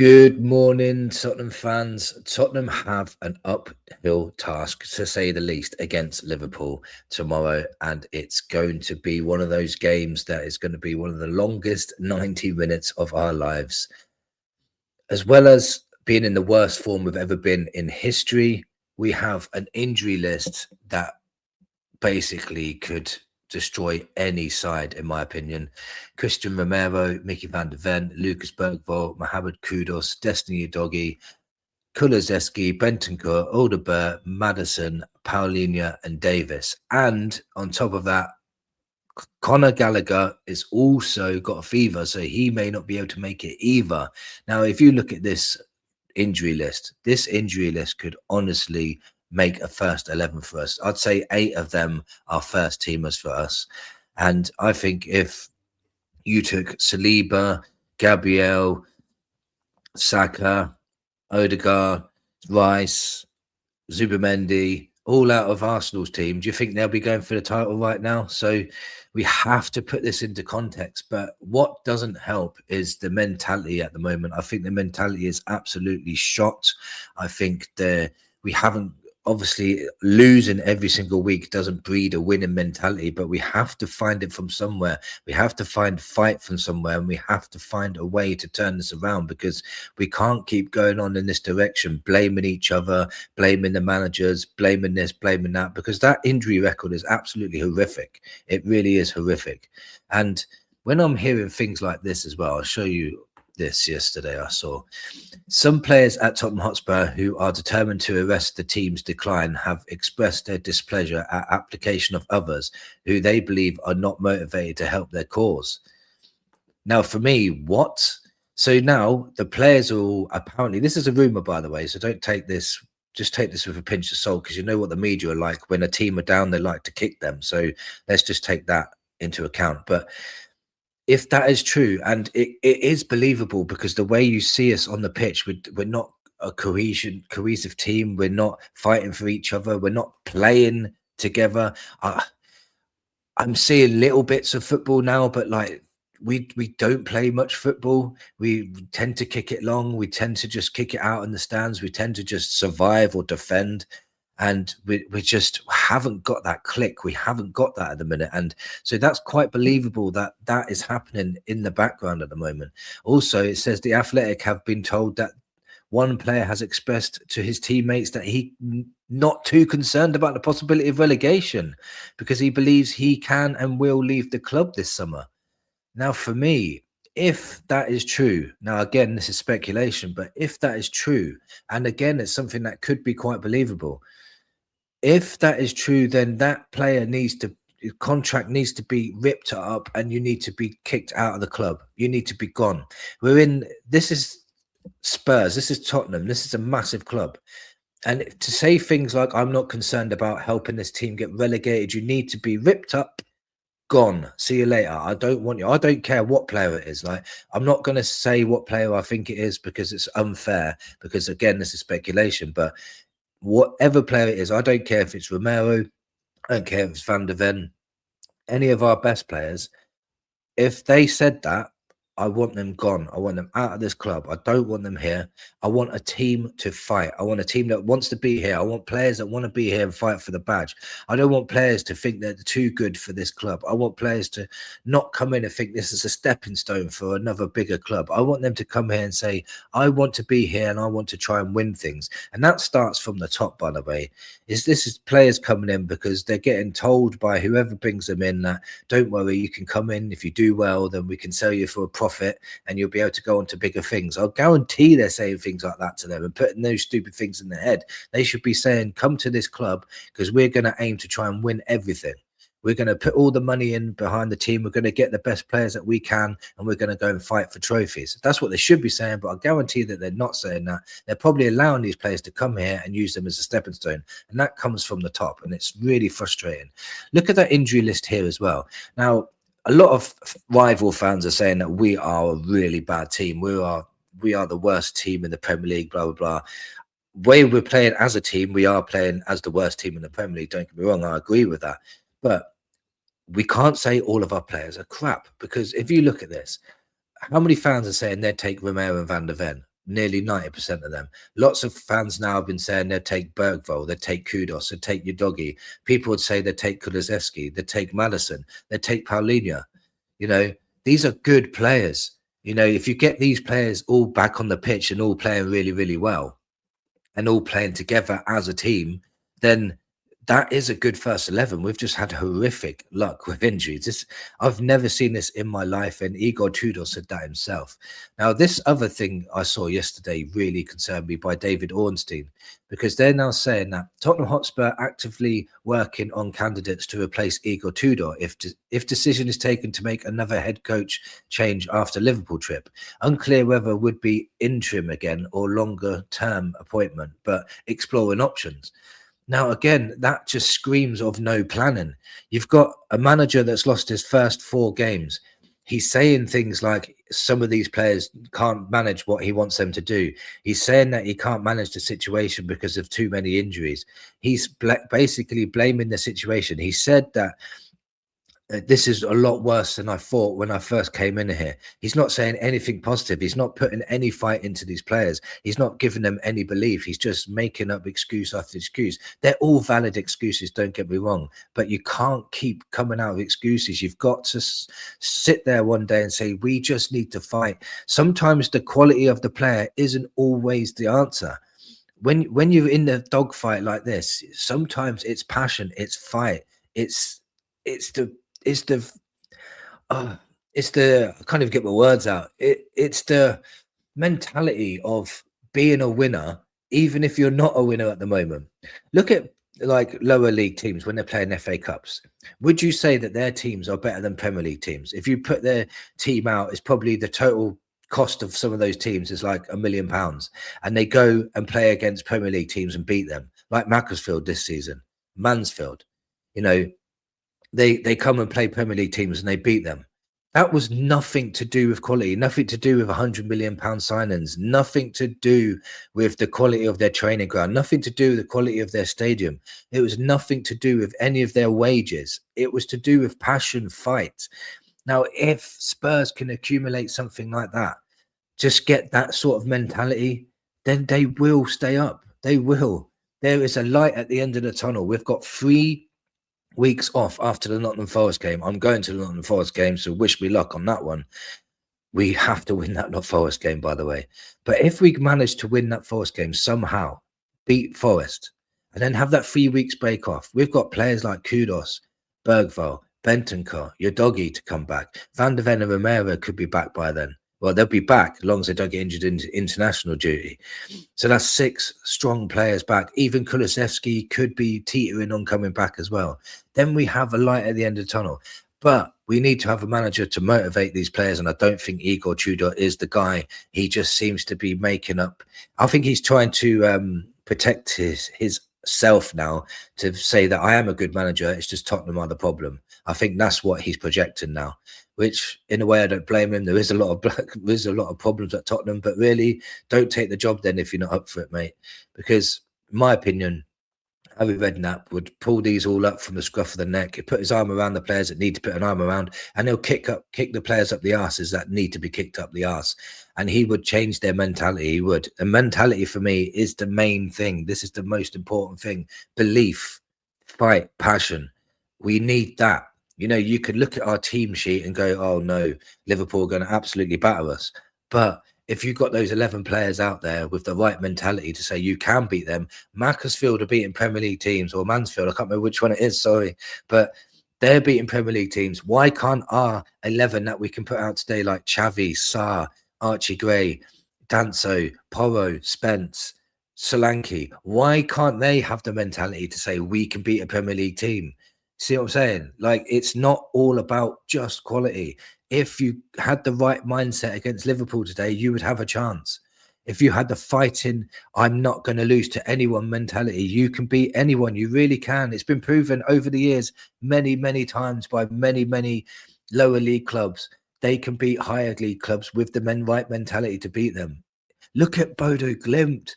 Good morning, Tottenham fans. Tottenham have an uphill task, to say the least, against Liverpool tomorrow, and it's going to be one of those games that is going to be one of the longest 90 minutes of our lives. As well as being in the worst form we've ever been in history, we have an injury list that basically could destroy any side, in my opinion. Christian Romero, Mickey van der Ven, Lucas Bergvall, Mohamed Kudus, Destiny Udogie, Kulizeski, Bentancur, Alderberg, Madison, Paulinho, and Davis. And on top of that, Conor Gallagher is also got a fever, so he may not be able to make it either. Now, if you look at this injury list could honestly make a first 11 for us. I'd say 8 of them are first teamers for us. And I think if you took Saliba, Gabriel, Saka, Odegaard, Rice, Zubimendi, all out of Arsenal's team, do you think they'll be going for the title right now? So we have to put this into context. But what doesn't help is the mentality at the moment. I think the mentality is absolutely shot. I think we haven't, obviously losing every single week doesn't breed a winning mentality, but we have to find it from somewhere. We have to find fight from somewhere, and we have to find a way to turn this around, because we can't keep going on in this direction, blaming each other, blaming the managers, blaming this, blaming that, because that injury record is absolutely horrific. It really is horrific. And when I'm hearing things like this as well, I'll show you this yesterday. I saw some players at Tottenham Hotspur who are determined to arrest the team's decline have expressed their displeasure at application of others who they believe are not motivated to help their cause. Now, for me, what? So now the players are all, apparently, this is a rumor, by the way, so don't take this, just take this with a pinch of salt, because you know what the media are like. When a team are down, they like to kick them. So let's just take that into account. But if that is true, and it is believable, because the way you see us on the pitch, we're not a cohesive team. We're not fighting for each other. We're not playing together. I'm seeing little bits of football now, but like we don't play much football. We tend to kick it long. We tend to just kick it out in the stands. We tend to just survive or defend. And we just haven't got that click. We haven't got that at the minute. And so that's quite believable that that is happening in the background at the moment. Also, it says the Athletic have been told that one player has expressed to his teammates that he not too concerned about the possibility of relegation, because he believes he can and will leave the club this summer. Now, for me, if that is true, now again, this is speculation, but if that is true, and again, it's something that could be quite believable. If that is true, then that player contract needs to be ripped up, and you need to be kicked out of the club. You need to be gone. This is Spurs, this is Tottenham, this is a massive club. And to say things like, I'm not concerned about helping this team get relegated, you need to be ripped up, gone, see you later. I don't want you. I don't care what player it is. Like, I'm not going to say what player I think it is, because it's unfair, because again, this is speculation. But whatever player it is, I don't care if it's Romero, I don't care if it's Van der Ven, any of our best players. If they said that, I want them gone. I want them out of this club. I don't want them here. I want a team to fight. I want a team that wants to be here. I want players that want to be here and fight for the badge. I don't want players to think they're too good for this club. I want players to not come in and think this is a stepping stone for another bigger club. I want them to come here and say, I want to be here and I want to try and win things. And that starts from the top, by the way. This is players coming in because they're getting told by whoever brings them in that, don't worry, you can come in. If you do well, then we can sell you for a profit and you'll be able to go on to bigger things. I'll guarantee they're saying things like that to them and putting those stupid things in their head. They should be saying, come to this club because we're going to aim to try and win everything. We're going to put all the money in behind the team. We're going to get the best players that we can, and we're going to go and fight for trophies. That's what they should be saying, but I guarantee that they're not saying that. They're probably allowing these players to come here and use them as a stepping stone, and that comes from the top, and it's really frustrating. Look at that injury list here as well. Now, a lot of rival fans are saying that we are a really bad team. We are the worst team in the Premier League, blah, blah, blah. Way we're playing as a team, we are playing as the worst team in the Premier League. Don't get me wrong, I agree with that. But we can't say all of our players are crap, because if you look at this, how many fans are saying they'd take Romero and Van der Ven? nearly 90% of them. Lots of fans now have been saying they'd take Bergvall, they'd take Kudos, they'd take Udogi. People would say they'd take Kulusevski, they'd take Madison, they'd take Paulinho. You know, these are good players. You know, if you get these players all back on the pitch and all playing really, really well and all playing together as a team, then that is a good first 11. We've just had horrific luck with injuries. I've never seen this in my life, and Igor Tudor said that himself. Now, this other thing I saw yesterday really concerned me by David Ornstein, because they're now saying that Tottenham Hotspur actively working on candidates to replace Igor Tudor if decision is taken to make another head coach change after Liverpool trip. Unclear whether would be interim again or longer term appointment, but exploring options. Now, again, that just screams of no planning. You've got a manager that's lost his first 4 games. He's saying things like some of these players can't manage what he wants them to do. He's saying that he can't manage the situation because of too many injuries. He's basically blaming the situation. He said that this is a lot worse than I thought when I first came in here. He's not saying anything positive. He's not putting any fight into these players. He's not giving them any belief. He's just making up excuse after excuse. They're all valid excuses, don't get me wrong, but you can't keep coming out with excuses. You've got to sit there one day and say, we just need to fight. Sometimes the quality of the player isn't always the answer. When you're in the dogfight like this, sometimes it's passion, it's fight, it's the it's the I can't even get my words out. It's the mentality of being a winner, even if you're not a winner at the moment. Look at like lower league teams when they're playing FA Cups. Would you say that their teams are better than Premier League teams? If you put their team out, it's probably the total cost of some of those teams is like £1 million, and they go and play against Premier League teams and beat them, like Macclesfield this season, Mansfield. You know, they come and play Premier League teams and they beat them. That was nothing to do with quality, nothing to do with £100 million signings, nothing to do with the quality of their training ground, nothing to do with the quality of their stadium. It was nothing to do with any of their wages. It was to do with passion, fight. Now, if Spurs can accumulate something like that, just get that sort of mentality, then they will stay up. They will. There is a light at the end of the tunnel. We've got 3 weeks off after the Nottingham Forest game. I'm going to the Nottingham Forest game, so wish me luck on that one. We have to win that Nottingham Forest game, by the way. But if we manage to win that Forest game somehow, beat Forest, and then have that 3 weeks break off, we've got players like Kudos, Bergvall, Bentancur, Udogi to come back. Van der Ven and Romero could be back by then. Well, they'll be back as long as they don't get injured in international duty. So that's 6 strong players back. Even Kulusevski could be teetering on coming back as well. Then we have a light at the end of the tunnel. But we need to have a manager to motivate these players, and I don't think Igor Tudor is the guy. He just seems to be making up. I think he's trying to protect his self now, to say that I am a good manager. It's just Tottenham are the problem. I think that's what he's projecting now, which in a way I don't blame him. There is a lot of problems at Tottenham, but really don't take the job then if you're not up for it, mate. Because in my opinion, Harry Redknapp would pull these all up from the scruff of the neck. He'd put his arm around the players that need to put an arm around, and he'll kick the players up the arses that need to be kicked up the arse. And he would change their mentality. He would. And mentality for me is the main thing. This is the most important thing. Belief, fight, passion. We need that. You know, you could look at our team sheet and go, oh no, Liverpool are going to absolutely batter us. But if you've got those 11 players out there with the right mentality to say you can beat them, Macclesfield are beating Premier League teams, or Mansfield, I can't remember which one it is, sorry, but they're beating Premier League teams. Why can't our 11 that we can put out today, like Xavi, Sarr, Archie Gray, Danso, Porro, Spence, Solanke, why can't they have the mentality to say we can beat a Premier League team? See what I'm saying? Like, it's not all about just quality. If you had the right mindset against Liverpool today, you would have a chance. If you had the fighting, I'm not going to lose to anyone mentality, you can beat anyone. You really can. It's been proven over the years many, many times by many, many lower league clubs. They can beat higher league clubs with the right mentality to beat them. Look at Bodo Glimt.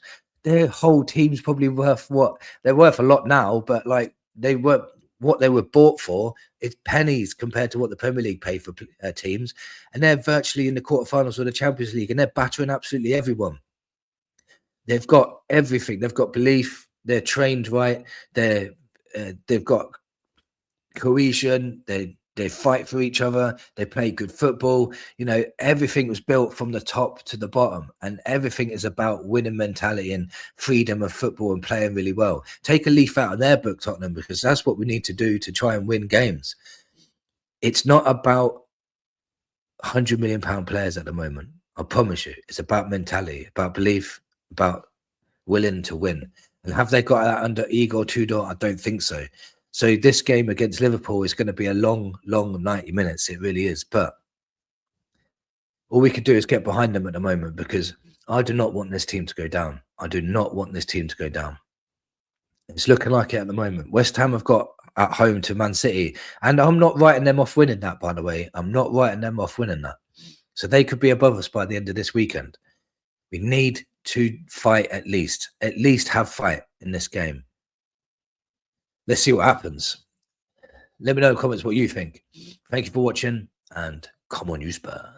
Their whole team's probably worth what? They're worth a lot now, but like they were... what they were bought for is pennies compared to what the Premier League pay for teams, and they're virtually in the quarterfinals of the Champions League, and they're battering absolutely everyone. They've got everything. They've got belief. They're trained right. They've got cohesion. They fight for each other. They play good football. You know, everything was built from the top to the bottom, and everything is about winning mentality and freedom of football and playing really well. Take a leaf out of their book, Tottenham, because that's what we need to do to try and win games. It's not about £100 million players at the moment. I promise you, it's about mentality, about belief, about willing to win. And have they got that under Igor Tudor? I don't think so. So this game against Liverpool is going to be a long, long 90 minutes. It really is. But all we could do is get behind them at the moment, because I do not want this team to go down. I do not want this team to go down. It's looking like it at the moment. West Ham have got at home to Man City, and I'm not writing them off winning that, by the way. I'm not writing them off winning that. So they could be above us by the end of this weekend. We need to fight at least have fight in this game. Let's see what happens. Let me know in the comments what you think. Thank you for watching, and come on, you Spurs.